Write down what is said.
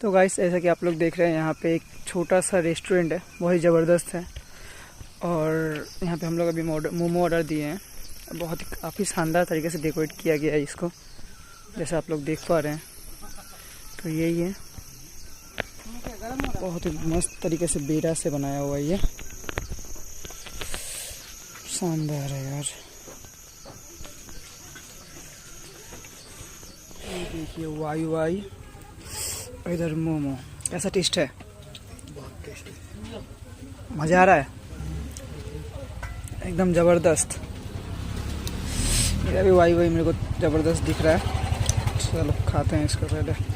तो गाइस ऐसा कि आप लोग देख रहे हैं यहाँ पे एक छोटा सा रेस्टोरेंट है, बहुत ही ज़बरदस्त है। और यहाँ पे हम लोग अभी मोमो ऑर्डर दिए हैं। बहुत ही काफ़ी शानदार तरीके से डेकोरेट किया गया है इसको, जैसे आप लोग देख पा रहे हैं। तो यही है, बहुत ही मस्त तरीके से बेड़ा से बनाया हुआ ये, शानदार है यार। देखिए वाई इधर मोमो, कैसा टेस्ट है? बहुत टेस्टी, मज़ा आ रहा है, एकदम ज़बरदस्त। मेरा भी वाई मेरे को ज़बरदस्त दिख रहा है। चलो खाते हैं इसको पहले।